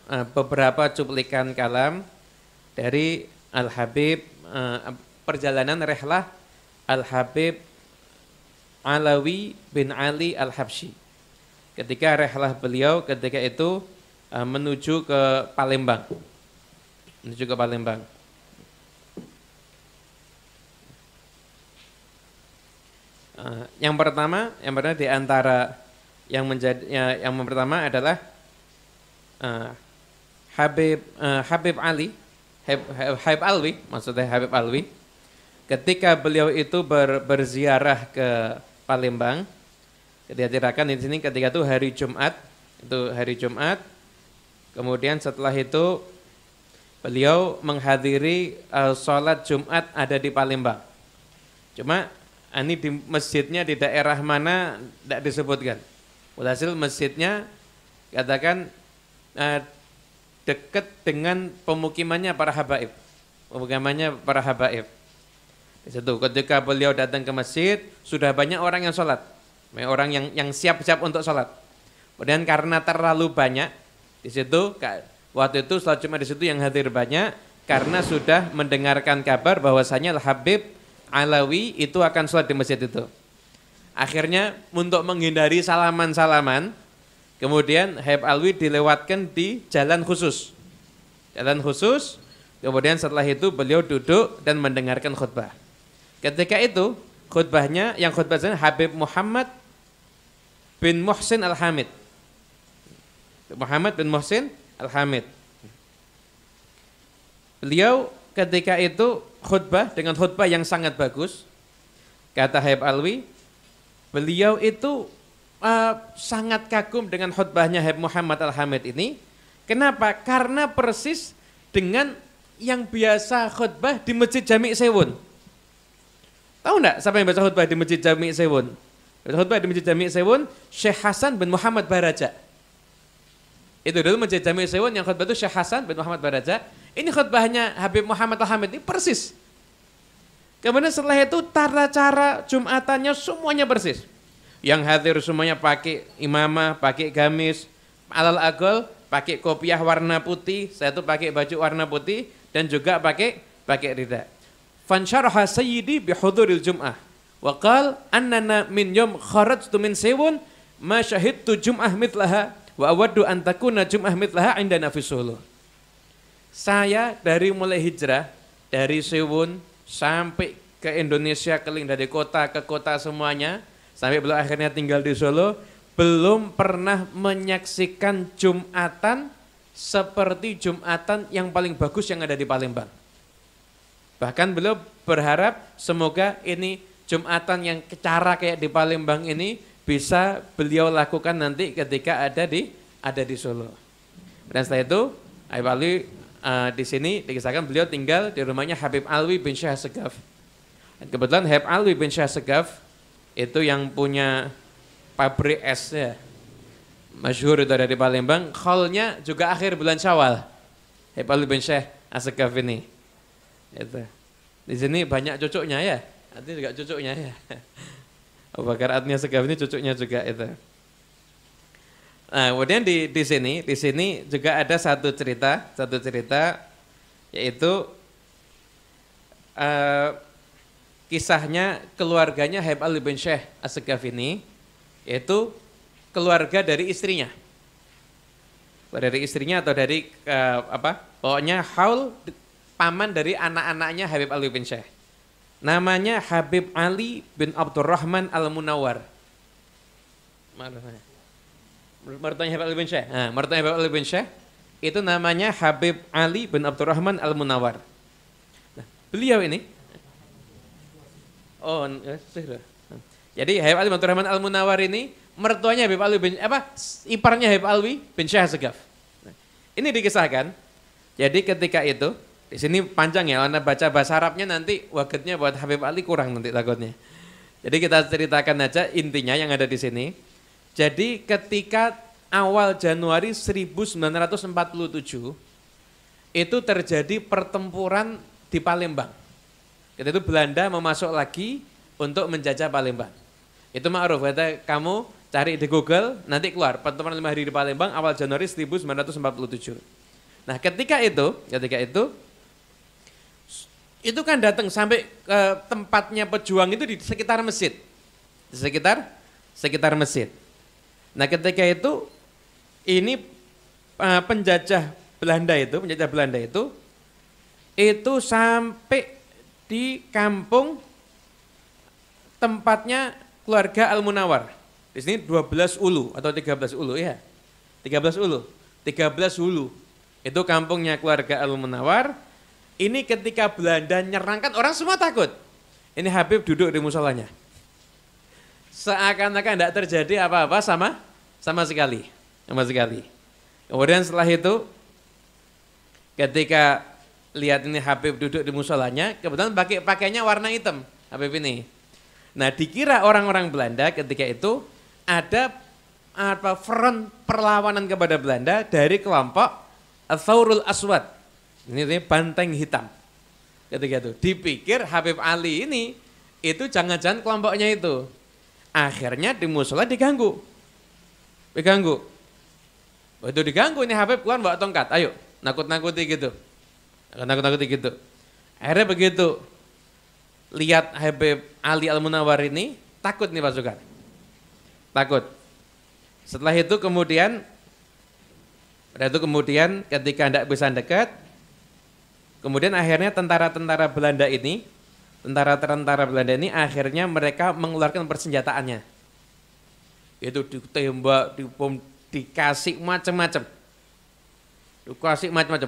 beberapa cuplikan kalam dari Al-Habib, perjalanan rehlah Al-Habib Alawi bin Ali Al-Habsyi. Ketika rehlah beliau ketika itu menuju ke Palembang. Menuju ke Palembang. Yang pertama di antara yang pertama adalah Habib Alwi, maksudnya Habib Alwi. Ketika beliau itu berziarah ke Palembang, diceritakan di sini ketika itu hari Jumat, kemudian setelah itu beliau menghadiri sholat Jumat ada di Palembang. Cuma ini di masjidnya di daerah mana tidak disebutkan. Walhasil masjidnya katakan dekat dengan pemukimannya para habaib. Di situ ketika beliau datang ke masjid sudah banyak orang yang sholat, banyak orang yang siap-siap untuk sholat. Kemudian karena terlalu banyak di situ, waktu itu sholat Jumat di situ yang hadir banyak karena sudah mendengarkan kabar bahwasanya Al-Habib Alawi itu akan sholat di masjid itu. Akhirnya untuk menghindari salaman-salaman, kemudian Habib Alwi dilewatkan di jalan khusus. Kemudian setelah itu beliau duduk dan mendengarkan khutbah. Ketika itu khutbahnya Habib Muhammad bin Muhsin Al-Hamid. Beliau ketika itu khutbah dengan khutbah yang sangat bagus. Kata Habib Alwi, beliau itu sangat kagum dengan khutbahnya Habib Muhammad Al-Hamid ini. Kenapa? Karena persis dengan yang biasa khutbah di Masjid Jami' Sewun. Tahu enggak siapa yang baca khutbah di Masjid Jami' Sewun? Khutbah di Masjid Jami' Sewun Syekh Hasan bin Muhammad Baraja. Itu dulu Masjid Jami' Sewun yang khutbah itu Syekh Hasan bin Muhammad Baraja. Ini khutbahnya Habib Muhammad Al-Hamid ini persis. Kemudian setelah itu tata cara Jumatannya semuanya persis. Yang hadir semuanya pakai imamah, pakai gamis, alal agol, pakai kopiah warna putih, saya itu pakai baju warna putih dan juga pakai rida. Fansyaraha sayyidi bihuduril jum'ah. Wa qala annana min yawm kharajtu min Sewun ma syahidtu jum'ah mitlaha wa awaddu an takuna jum'ah mitlaha indana fi Solo. Saya dari mulai hijrah dari Sewun sampai ke Indonesia, keliling dari kota ke kota semuanya, sampai beliau akhirnya tinggal di Solo, belum pernah menyaksikan Jumatan seperti Jumatan yang paling bagus yang ada di Palembang. Bahkan beliau berharap semoga ini Jumatan yang cara kayak di Palembang ini bisa beliau lakukan nanti ketika ada di Solo. Dan setelah itu Habib Alwi di sini dikisahkan beliau tinggal di rumahnya Habib Alwi bin Syekh Segaf. Dan kebetulan Habib Alwi bin Syekh Segaf itu yang punya pabrik es ya, masyhur itu ada di Palembang. Kholnya juga akhir bulan Syawal. Habib Alwi bin Syekh Segaf ini. Itu. Di sini banyak cucunya ya. Artinya juga cucunya ya. Abu Bakar Adnia Segaf ini cucunya juga itu. Nah, kemudian di sini juga ada satu cerita yaitu kisahnya keluarganya Habib Alwi bin Syekh As-Segaf ini, yaitu keluarga dari istrinya. Dari istrinya atau dari pokoknya haul paman dari anak-anaknya Habib Alwi bin Syekh. Namanya Habib Ali bin Abdurrahman Al-Munawar. Mertuanya Habib Alwi bin Syekh. Nah, mertuanya Habib Alwi bin Syekh itu namanya Habib Ali bin Abdurrahman Al-Munawar. Nah, beliau ini jadi Habib Ali bin Abdurrahman Al-Munawar ini mertuanya Habib Alwi bin iparnya Habib Alwi bin Syekh Segaf. Nah, ini dikisahkan. Jadi ketika itu di sini panjang ya, Anda baca bahasa Arabnya nanti wagetnya buat Habib Ali kurang nanti takutnya. Jadi kita ceritakan aja intinya yang ada di sini. Jadi ketika awal Januari 1947 itu terjadi pertempuran di Palembang. Ketika itu Belanda mau masuk lagi untuk menjajah Palembang. Itu ma'ruf, kata kamu Cari di Google, nanti keluar pertemuan 5 hari di Palembang awal Januari 1947. Nah, ketika itu kan datang sampai ke tempatnya pejuang itu di sekitar masjid. Di sekitar masjid. Nah, ketika itu ini penjajah Belanda itu sampai di kampung tempatnya keluarga Al-Munawar. Di sini 12 Ulu atau 13 Ulu ya. 13 Ulu. Itu kampungnya keluarga Al-Munawar. Ini ketika Belanda nyerang kan orang semua takut. Ini Habib duduk di musolanya. Seakan-akan tidak terjadi apa-apa sama sekali. Kemudian setelah itu ketika lihat ini Habib duduk di musolanya, kebetulan pakaiannya warna hitam Habib ini. Nah, dikira orang-orang Belanda ketika itu ada front perlawanan kepada Belanda dari kelompok Ats-Tsaurul Aswad. Ini banteng hitam. Ketika itu dipikir Habib Ali ini itu jangan-jangan kelompoknya itu. Akhirnya di musola diganggu. Itu diganggu ini Habib keluar bawa tongkat. Ayo, nakut-nakuti gitu. Akhirnya begitu lihat Habib Ali Al-Munawar ini takut nih pasukan. Takut. Setelah itu kemudian ketika tidak bisa dekat, kemudian akhirnya tentara-tentara Belanda ini akhirnya mereka mengeluarkan persenjataannya. Itu ditembak, dibom, dikasih macam-macam.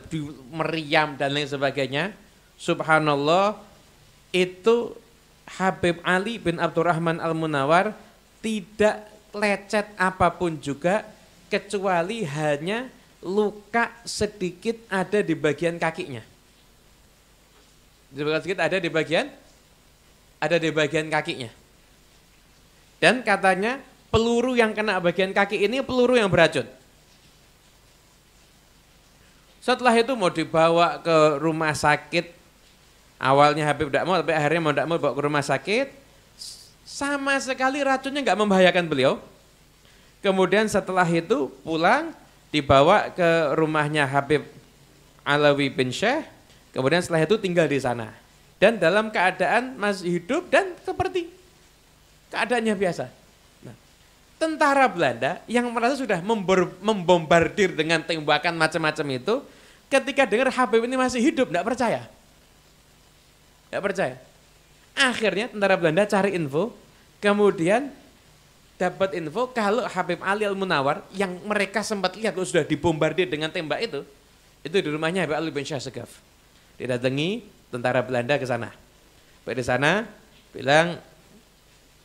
Di meriam dan lain sebagainya. Subhanallah, itu Habib Ali bin Abdurrahman Al-Munawar tidak lecet apapun juga kecuali hanya luka sedikit ada di bagian kakinya. Ada di bagian kakinya. Dan katanya peluru yang kena bagian kaki ini peluru yang beracun. Setelah itu mau dibawa ke rumah sakit. Awalnya Habib tidak mau, tapi akhirnya mau tidak mau bawa ke rumah sakit. Sama sekali racunnya nggak membahayakan beliau. Kemudian setelah itu pulang, dibawa ke rumahnya Habib Alawi bin Syekh. Kemudian setelah itu tinggal di sana. Dan dalam keadaan masih hidup dan seperti keadaannya biasa. Nah, tentara Belanda yang merasa sudah membombardir dengan tembakan macam-macam itu, ketika dengar Habib ini masih hidup, tidak percaya. Akhirnya tentara Belanda cari info, kemudian dapat info kalau Habib Ali Al-Munawar yang mereka sempat lihat sudah dibombardir dengan tembak itu di rumahnya Habib Ali bin Syekh Segaf. Didatangi tentara Belanda ke sana. Di sana bilang,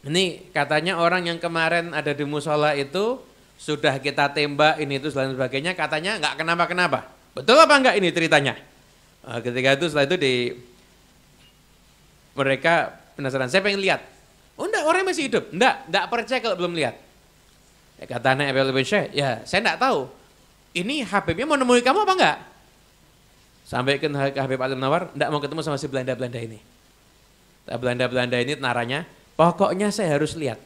ini katanya orang yang kemarin ada di musola itu sudah kita tembak ini itu dan sebagainya, katanya nggak kenapa-kenapa. Betul apa enggak ini ceritanya? Nah, ketika itu setelah itu mereka penasaran, saya pengen lihat. Oh enggak, orangnya masih hidup. Enggak percaya kalau belum lihat. Ya, katanya Habib Ali bin Syekh, ya saya enggak tahu. Ini Habibnya mau nemui kamu apa enggak? Sampai ke Habib Ali Munawar, enggak mau ketemu sama si Belanda-Belanda ini. Belanda-Belanda ini naranya, pokoknya saya harus lihat.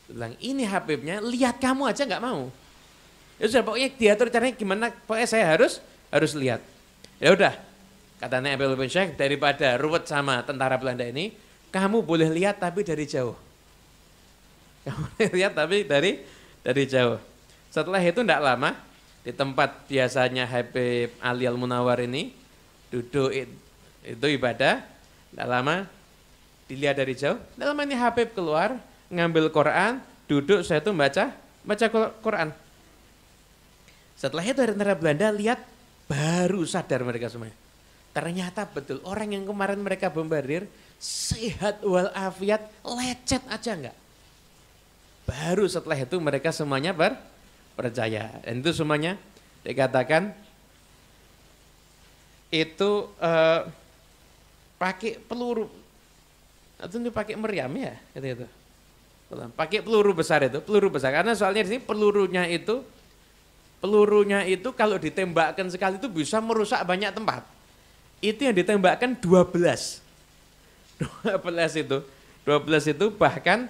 Bilang, ini Habibnya, lihat kamu aja enggak mau. Ya sudah, pokoknya diatur caranya gimana, pokoknya saya harus lihat. Ya udah, katanya Habib Ali bin Syekh, daripada ruwet sama tentara Belanda ini, kamu boleh lihat tapi dari jauh. Dari jauh. Setelah itu tidak lama, di tempat biasanya Habib Ali Al-Munawar ini duduk itu ibadah, tidak lama dilihat dari jauh. Tidak lama ini Habib keluar, ngambil Quran, duduk, saya itu baca Quran. Setelah itu tentara Belanda lihat, baru sadar mereka semuanya. Ternyata betul orang yang kemarin mereka bombardir sehat walafiat, lecet aja enggak. Baru setelah itu mereka semuanya percaya. Dan itu semuanya dikatakan itu pakai peluru atau ini pakai meriam ya, gitu. Pakai peluru besar karena soalnya di sini pelurunya itu kalau ditembakkan sekali itu bisa merusak banyak tempat. Itu yang ditembakkan 12 itu bahkan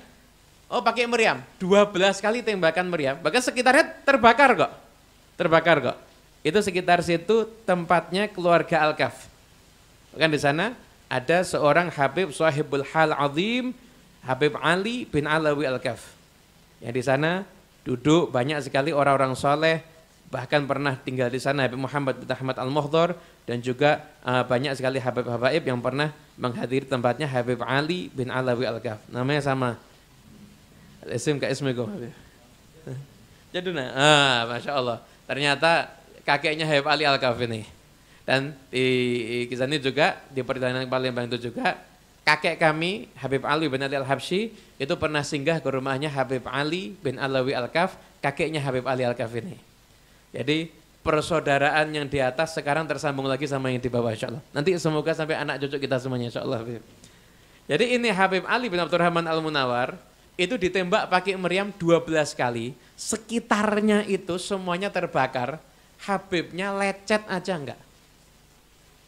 Oh pakai meriam, 12 kali tembakan meriam, bahkan sekitarnya terbakar kok. Terbakar kok. Itu sekitar situ tempatnya keluarga Al-Kaf. Bahkan di sana ada seorang Habib Sahibul Hal Azim, Habib Ali bin Alawi Al-Kaf. Yang di sana duduk banyak sekali orang-orang soleh, bahkan pernah tinggal di sana Habib Muhammad bin Ahmad Al-Muhdhar, dan juga banyak sekali Habib-Habaib yang pernah menghadiri tempatnya Habib Ali bin Alawi Al-Kaf. Namanya sama. Isim ka ismikum. Jaduna. Masya Allah. Ternyata kakeknya Habib Ali Al-Kaf ini. Dan di kisah ini juga, di perjalanan Palembang itu juga, kakek kami Habib Ali bin Ali Al-Habsyi itu pernah singgah ke rumahnya Habib Ali bin Alawi Al-Kaf, kakeknya Habib Ali Al-Kaf ini. Jadi persaudaraan yang di atas sekarang tersambung lagi sama yang di bawah, insya Allah. Nanti semoga sampai anak cucu kita semuanya, insya Allah. Jadi ini Habib Ali bin Abdurrahman Al-Munawar itu ditembak pakai meriam 12 kali, sekitarnya itu semuanya terbakar, Habibnya lecet aja enggak.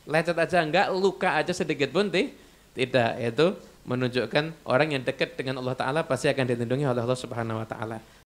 Lecet aja enggak, luka aja sedikit pun tidak. Itu menunjukkan orang yang dekat dengan Allah Ta'ala pasti akan dilindungi oleh Allah Subhanahu Wa Ta'ala.